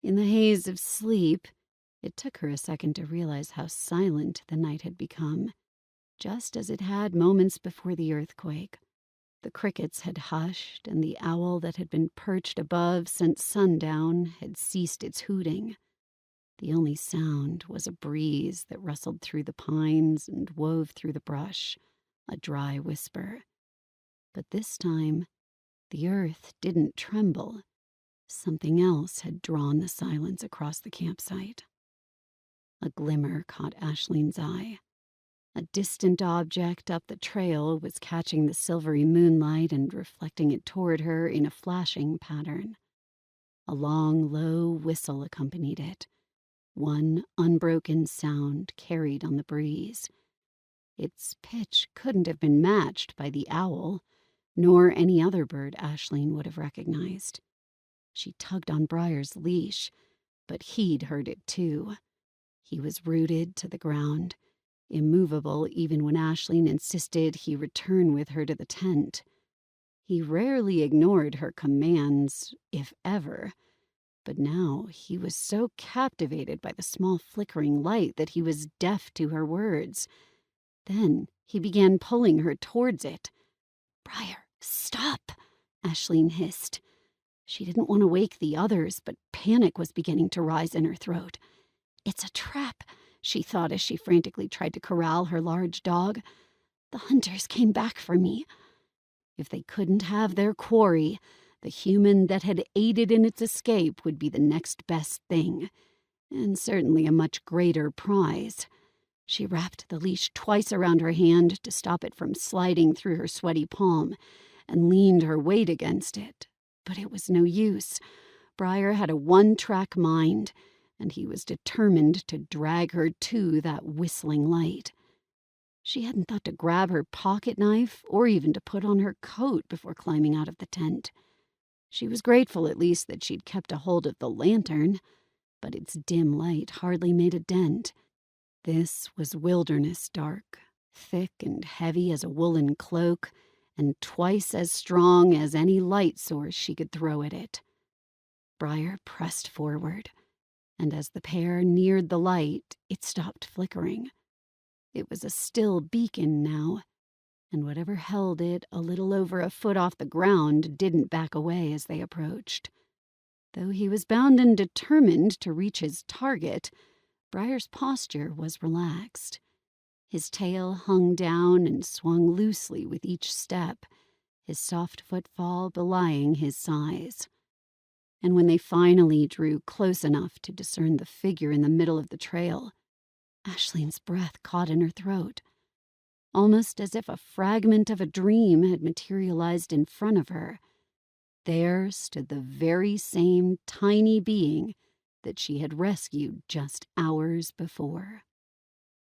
In the haze of sleep, it took her a second to realize how silent the night had become, just as it had moments before the earthquake. The crickets had hushed, and the owl that had been perched above since sundown had ceased its hooting. The only sound was a breeze that rustled through the pines and wove through the brush, a dry whisper. But this time, the earth didn't tremble. Something else had drawn the silence across the campsite. A glimmer caught Aisling's eye. A distant object up the trail was catching the silvery moonlight and reflecting it toward her in a flashing pattern. A long, low whistle accompanied it, one unbroken sound carried on the breeze. Its pitch couldn't have been matched by the owl, nor any other bird Aisling would have recognized. She tugged on Briar's leash, but he'd heard it too. He was rooted to the ground, immovable even when Aisling insisted he return with her to the tent. He rarely ignored her commands, if ever, but now he was so captivated by the small flickering light that he was deaf to her words. Then he began pulling her towards it. "Briar, stop!" Aisling hissed. She didn't want to wake the others, but panic was beginning to rise in her throat. "It's a trap," she thought as she frantically tried to corral her large dog. "The hunters came back for me." If they couldn't have their quarry, the human that had aided in its escape would be the next best thing, and certainly a much greater prize. She wrapped the leash twice around her hand to stop it from sliding through her sweaty palm, and leaned her weight against it. But it was no use. Briar had a one-track mind, and he was determined to drag her to that whistling light. She hadn't thought to grab her pocket knife or even to put on her coat before climbing out of the tent. She was grateful at least that she'd kept a hold of the lantern, but its dim light hardly made a dent. This was wilderness dark, thick and heavy as a woolen cloak, and twice as strong as any light source she could throw at it. Briar pressed forward, and as the pair neared the light, it stopped flickering. It was a still beacon now, and whatever held it a little over a foot off the ground didn't back away as they approached. Though he was bound and determined to reach his target, Briar's posture was relaxed. His tail hung down and swung loosely with each step, his soft footfall belying his size. And when they finally drew close enough to discern the figure in the middle of the trail, Aisling's breath caught in her throat. Almost as if a fragment of a dream had materialized in front of her, there stood the very same tiny being that she had rescued just hours before.